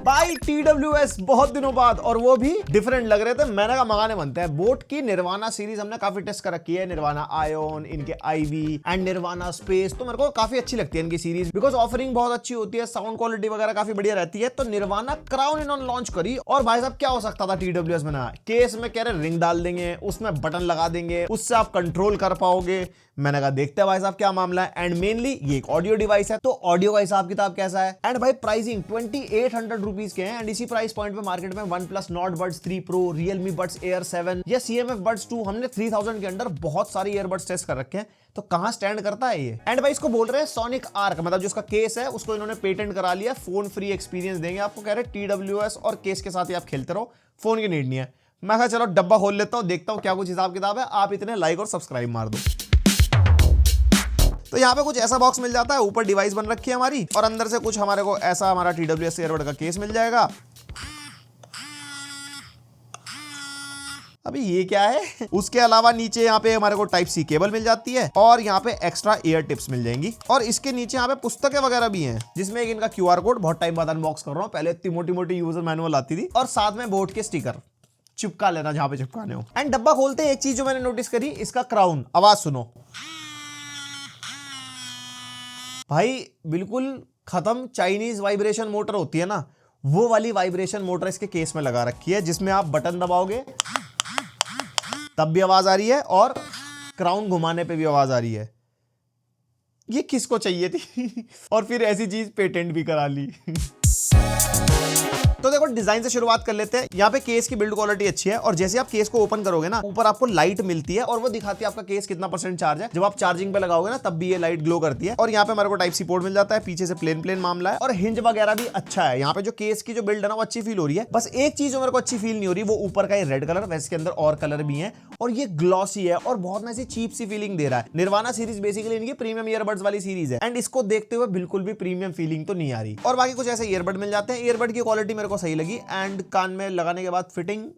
भाई TWS बहुत दिनों बाद, और वो भी डिफरेंट लग रहे थे। मैंने कहा मंगाने बनते हैं। बोट की निर्वाणा सीरीज हमने काफी टेस्ट कर रखी है, निर्वाणा आयोन, इनके आईवी एंड निर्वाणा स्पेस। तो मेरे को काफी अच्छी लगती है इनकी सीरीज, बिकॉज ऑफरिंग बहुत अच्छी होती है, साउंड क्वालिटी वगैरह काफी बढ़िया रहती है। तो निर्वाणा क्राउन इन्होंने लॉन्च करी, और भाई साहब क्या हो सकता था TWS में ना, केस में कह रहे रिंग डाल देंगे, उसमें बटन लगा देंगे, उससे आप कंट्रोल कर पाओगे। मैंने कहा देखते हैं भाई साहब क्या मामला है। एंड मेनली ये एक ऑडियो डिवाइस है, तो ऑडियो का हिसाब किताब कैसा है। एंड भाई प्राइसिंग 2800 रुपीज के हैं। एंड इसी प्राइस पॉइंट पे मार्केट में OnePlus Nord Buds 3 Pro, Realme Buds Air 7 या CMF Buds 2, हमने 3000 के अंदर बहुत सारी ईयरबड्स टेस्ट कर रखे हैं। तो कहां स्टैंड करता है ये। एंड भाई इसको बोल रहे हैं सोनिक आर्क, मतलब जो इसका केस है उसको इन्होंने पेटेंट करा लिया। फोन फ्री एक्सपीरियंस देंगे आपको, कह रहे TWS और केस के साथ ही आप खेलते रहो, फोन की नीड नहीं है। मैं कहा चलो डब्बा खोल लेता हूं, देखता हूं क्या कुछ हिसाब किताब है। आप इतने लाइक और सब्सक्राइब मार दो। तो यहाँ पे कुछ ऐसा बॉक्स मिल जाता है, ऊपर डिवाइस बन रखी है हमारी, और अंदर से कुछ हमारे को ऐसा हमारा TWS ईयरबड का केस मिल जाएगा। अभी ये क्या है। उसके अलावा नीचे यहाँ पे हमारे को टाइप सी केबल मिल जाती है, और यहाँ पे एक्स्ट्रा ईयर टिप्स मिल जाएंगी। और इसके नीचे यहाँ पे पुस्तकें वगैरह भी हैं, जिसमें एक इनका QR कोड, बहुत टाइम बाद अनबॉक्स कर रहा हूँ, पहले इतनी मोटी मोटी यूजर मैनुअल आती थी। और साथ में बोर्ड के स्टिकर चिपका लेना जहां पे चिपकाने हो। एंड डब्बा खोलते हैं, एक चीज जो मैंने नोटिस करी, इसका क्राउन, आवाज सुनो भाई, बिल्कुल खत्म चाइनीज वाइब्रेशन मोटर होती है ना, वो वाली वाइब्रेशन मोटर इसके केस में लगा रखी है, जिसमें आप बटन दबाओगे तब भी आवाज आ रही है, और क्राउन घुमाने पे भी आवाज आ रही है। ये किसको चाहिए थी और फिर ऐसी चीज पेटेंट भी करा ली। तो देखो डिजाइन से शुरुआत कर लेते हैं। यहाँ पे केस की बिल्ड क्वालिटी अच्छी है, और जैसे आप केस को ओपन करोगे ना, ऊपर आपको लाइट मिलती है, और वो दिखाती है आपका केस कितना % चार्ज है। जब आप चार्जिंग पे लगाओगे ना, तब भी ये लाइट ग्लो करती है। और यहाँ पे हमारे को टाइप सी पोर्ट मिल जाता है, पीछे से प्लेन मामला है, और हिंज वगैरह भी अच्छा है। यहाँ पे जो केस की जो बिल्ड है ना, वो अच्छी फील हो रही है। बस एक चीज जो मेरे को अच्छी फील नहीं हो रही, वो ऊपर का ये रेड कलर, वैसे के अंदर और कलर भी है, और ये ग्लॉसी है, और बहुत ना ऐसी चीप सी फीलिंग दे रहा है। निर्वाणा सीरीज बेसिकली इनकी प्रीमियम ईयरबड्स वाली सीरीज है, एंड इसको देखते हुए बिल्कुल भी प्रीमियम फीलिंग तो नहीं आ रही। और बाकी कुछ ऐसे ईयरबड मिल जाते हैं। ईयरबड की क्वालिटी मेरे को सही लगी, एंड कान में लगाने के बाद फिटिंग,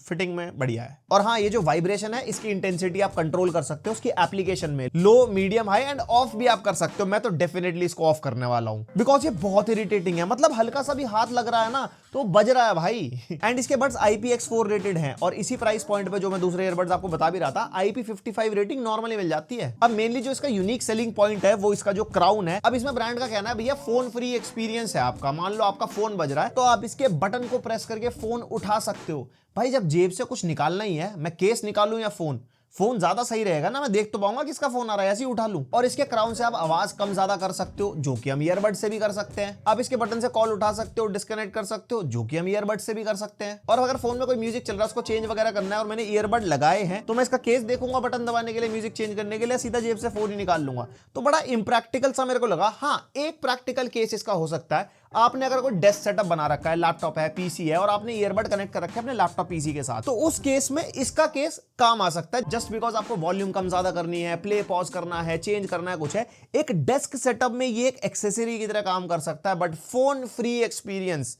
फिटिंग में बढ़िया है। और हाँ, ये जो वाइब्रेशन है, इसकी इंटेंसिटी आप कंट्रोल कर सकते हो उसकी एप्लीकेशन में, लो, मीडियम, हाई एंड ऑफ भी आप कर सकते हो। मैं तो डेफिनेटली इसको ऑफ करने वाला हूं, बिकॉज ये बहुत इरिटेटिंग है। मतलब हल्का सा भी हाथ लग रहा है ना, तो बज रहा है भाई। एंड इसके बड्स IPX4 रेटेड हैं, और इसी प्राइस पॉइंट पे जो मैं दूसरे ईयरबड्स आपको बता भी रहा था, IP55 रेटिंग नॉर्मली मिल जाती है। अब मेनली जो इसका यूनिक सेलिंग पॉइंट है, वो इसका जो क्राउन है। अब इसमें ब्रांड का कहना है भैया फोन फ्री एक्सपीरियंस है आपका। मान लो आपका फोन बज रहा है, तो आप इसके बटन को प्रेस करके फोन उठा सकते हो। भाई जब जेब से कुछ निकालना ही है, मैं केस निकालूं या फोन ज्यादा सही रहेगा ना, मैं देख तो पाऊंगा किसका फोन आ रहा है, ऐसे ही उठा लूं। और इसके क्राउन से आप आवाज कम ज्यादा कर सकते हो, जो कि हम ईयरबड से भी कर सकते हैं। आप इसके बटन से कॉल उठा सकते हो, डिस्कनेक्ट कर सकते हो, जो कि हम ईयरबड से भी कर सकते हैं। और अगर फोन में कोई म्यूजिक चल रहा है, उसको चेंज वगैरह करना है, और मैंने ईयरबड लगाए हैं, तो मैं इसका केस देखूंगा बटन दबाने के लिए, म्यूजिक चेंज करने के लिए, सीधा जेब से फोन ही निकाल लूंगा। तो बड़ा इम्प्रैक्टिकल सा मेरे को लगा। हाँ, एक प्रैक्टिकल केस इसका हो सकता है, आपने अगर कोई डेस्क सेटअप बना रखा है, लैपटॉप है, पीसी है, और आपने ईयरबड कनेक्ट कर रखा है अपने लैपटॉप पीसी के साथ, तो उस केस में इसका केस काम आ सकता है। जस्ट बिकॉज आपको वॉल्यूम कम ज्यादा करनी है, प्ले पॉज करना है, चेंज करना है, कुछ है, एक डेस्क सेटअप में ये एक एक्सेसरी की तरह काम कर सकता है। But phone free experience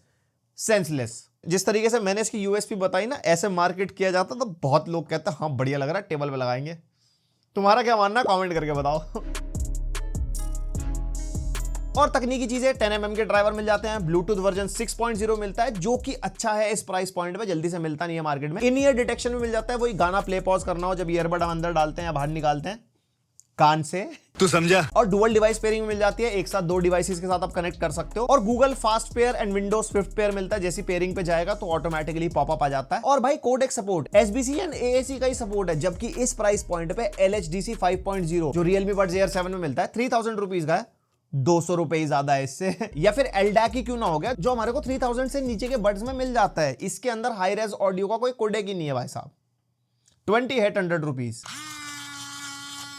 senseless. जिस तरीके से मैंने इसकी USP बताई ना, ऐसे मार्केट किया जाता तो बहुत लोग कहते हैं हाँ बढ़िया लग रहा है, टेबल पे लगाएंगे। तुम्हारा क्या मानना है, कमेंट करके बताओ। और तकनीकी चीजें, 10mm के ड्राइवर मिल जाते हैं, ब्लूटूथ वर्जन 6.0 मिलता है, जो कि अच्छा है इस प्राइस पॉइंट पे, जल्दी से मिलता नहीं है मार्केट में। इन ईयर डिटेक्शन भी मिल जाता है, वही गाना प्ले पॉज करना हो जब ईयरबड हम अंदर डालते हैं या बाहर निकालते हैं कान से, तू समझा। और डुअल डिवाइस पेयरिंग मिल जाती है, एक साथ 2 डिवाइसेस के साथ आप कनेक्ट कर सकते हो। और Google fast pair and Windows Swift pair मिलता है, जैसी पेयरिंग पे जाएगा तो ऑटोमेटिकली पॉपअप आ जाता है। और भाई codec support, SBC and AAC का ही सपोर्ट है, जबकि इस प्राइस पॉइंट पे LHDC 5.0 जो Realme Buds Air 7 में मिलता है 3000 रुपीज का है, 200 रुपए ज्यादा है इससे। या फिर LDAC ही क्यों ना हो गया, जो हमारे को 3000 से नीचे के बड्स में मिल जाता है। इसके अंदर हाई रेज ऑडियो का कोई कोडेक ही नहीं है भाई साहब, 2800 रुपीज।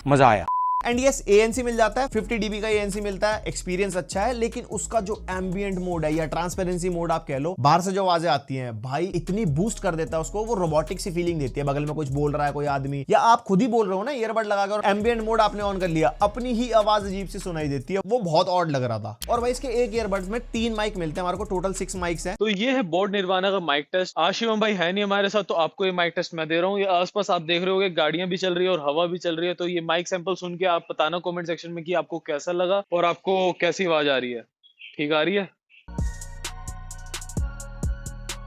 मजा आया। एंड यस ANC मिल जाता है, 50 dB का ANC मिलता है, एक्सपीरियंस अच्छा है। लेकिन उसका जो एम्बिएंट मोड है या ट्रांसपेरेंसी मोड आप कह लो, बाहर से जो आवाजें आती हैं भाई इतनी बूस्ट कर देता है उसको, वो रोबोटिक सी फीलिंग देती है। बगल में कुछ बोल रहा है कोई आदमी, या आप खुद ही बोल रहे हो ना ईयरबड लगा कर, और एम्बिएंट मोड आपने ऑन कर लिया, अपनी ही आवाज अजीब सी सुनाई देती है, वो बहुत ऑड लग रहा था। और भाई इसके एक ईयरबड्स में 3 माइक मिलते हैं, हमारे को टोटल 6 माइक्स हैं। तो ये है बोट निर्वाणा का माइक टेस्ट। आज शिवम भाई है नहीं हमारे साथ, तो आपको ये माइक टेस्ट मैं दे रहा हूँ। ये आसपास आप देख रहे होगे गाड़ियां भी चल रही है और हवा भी चल रही है, तो ये माइक सैंपल सुन के आप बताना कमेंट सेक्शन में कि आपको कैसा लगा और आपको कैसी आवाज आ रही है। ठीक आ रही है?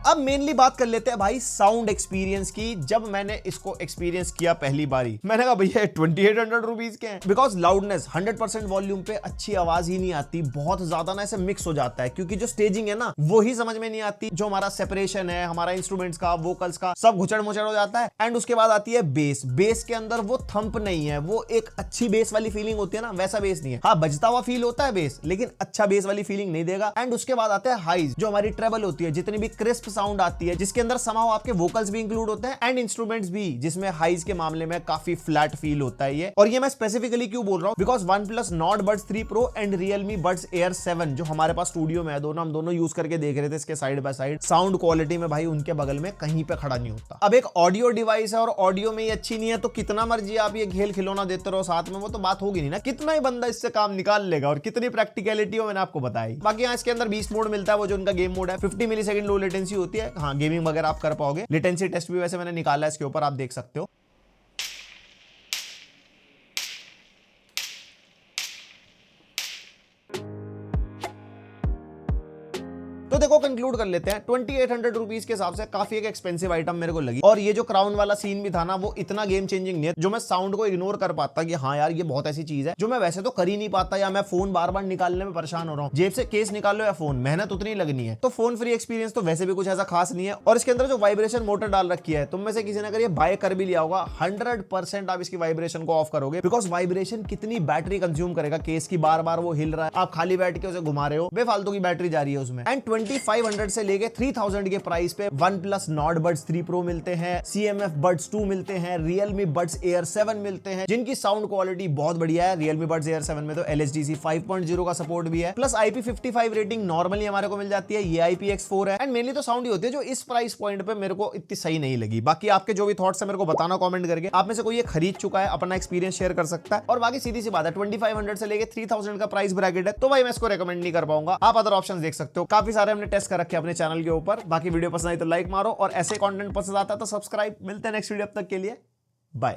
अब मेनली बात कर लेते हैं भाई साउंड एक्सपीरियंस की। जब मैंने इसको एक्सपीरियंस किया पहली बारी, मैंने कहा भैया 2800 रुपीज के हैं, बिकॉज लाउडनेस 100% वॉल्यूम पे अच्छी आवाज ही नहीं आती, बहुत ज्यादा ना ऐसे मिक्स हो जाता है, क्योंकि जो स्टेजिंग है ना वो ही समझ में नहीं आती, जो हमारा सेपरेशन है हमारा इंस्ट्रूमेंट्स का, वोकल्स का, सब घुचड़ मुचड़ हो जाता है। एंड उसके बाद आती है बेस। बेस के अंदर वो थंप नहीं है, वो एक अच्छी बेस वाली फीलिंग होती है ना, वैसा बेस नहीं है। हाँ, बजता हुआ फील होता है बेस, लेकिन अच्छा बेस वाली फीलिंग नहीं देगा। एंड उसके बाद आते हैं हाइज, जो हमारी ट्रेबल होती है, जितनी भी क्रिस्प साउंड आती है, जिसके अंदर समाओ आपके वोकल्स भी इंक्लूड होते हैं एंड इंस्ट्रूमेंट्स भी, जिसमें हाइज के मामले में काफी फ्लैट फील होता है ये। और ये मैं स्पेसिफिकली क्यों बोल रहा हूं, because OnePlus Nord Buds 3 Pro and Realme Buds Air 7 जो हमारे पास स्टूडियो में है, दोनों हम दोनों यूज करके देख रहे थे इसके side by side, sound quality में भाई उनके बगल में कहीं पे खड़ा नहीं होता। अब एक ऑडियो डिवाइस है और ऑडियो में ही अच्छी नहीं है, तो कितना मर्जी आप ये खेल खिलौना देते रहो साथ में, वो तो बात होगी नहीं ना। कितना ही बंदा इससे काम निकाल लेगा और कितनी प्रैक्टिकलिटी हो मैंने आपको बताई। बाकी यहाँ इसके अंदर बीस्ट मोड मिलता है, वो जो उनका गेम मोड है, 50 मिलीसेकंड लो लेटेंसी होती है। हाँ, गेमिंग वगैरह आप कर पाओगे। लेटेंसी टेस्ट भी वैसे मैंने निकाला है इसके ऊपर, आप देख सकते हो। तो देखो कंक्लूड कर लेते हैं, 2800 रुपीज के हिसाब से काफी एक एक्सपेंसिव आइटम मेरे को लगी। और ये जो क्राउन वाला सीन भी था ना, वो इतना गेम चेंजिंग नहीं है जो मैं साउंड को इग्नोर कर पाता कि हाँ यार ये बहुत ऐसी चीज है जो मैं वैसे तो कर ही नहीं पाता, या मैं फोन बार बार निकालने में परेशान हो रहा हूँ। जेब से केस निकाल लो या फोन, मेहनत उतनी लगनी है। तो फोन फ्री एक्सपीरियंस तो वैसे भी कुछ ऐसा खास नहीं है। और इसके अंदर जो वाइब्रेशन मोटर डाल रखी है, तुम में से किसी ने अगर ये बाय कर भी लिया होगा, 100% आप इसकी वाइब्रेशन को ऑफ करोगे, बिकॉज वाइब्रेशन कितनी बैटरी कंज्यूम करेगा। केस की बार बार वो हिल रहा है, आप खाली बैठ के उसे घुमा रहे हो, बेफालतू की बैटरी जा रही है उसमें। एंड 2500 से लेके 3000 के प्राइस पे OnePlus Nord Buds 3 Pro मिलते हैं, CMF Buds 2 मिलते हैं, Realme Buds Air 7 मिलते हैं, जिनकी साउंड क्वालिटी बहुत बढ़िया है। Realme Buds Air 7 में तो LHDC 5.0 का सपोर्ट भी है, प्लस IP55 रेटिंग नॉर्मली हमारे को मिल जाती है, ये IPX4 है। एंड मेनली तो साउंड ही होती है जो इस प्राइस पॉइंट पे मेरे को इतनी सही नहीं लगी। बाकी आपके जो भी थॉट्स है मेरे को बताना कमेंट करके। आप में से कोई ये खरीद चुका है, अपना एक्सपीरियंस शेयर कर सकता है। और बाकी सीधी सी बात है, 2500 से लेके 3000 का प्राइस ब्रैकेट है, तो भाई मैं इसको रेकमेंड नहीं कर पाऊंगा। आप अदर ऑप्शंस देख सकते हो, काफी सारे हमने टेस्ट कर रखे अपने चैनल के ऊपर। बाकी वीडियो पसंद आई तो लाइक मारो, और ऐसे कंटेंट पसंद आता है तो सब्सक्राइब। मिलते हैं नेक्स्ट वीडियो, अब तक के लिए बाय।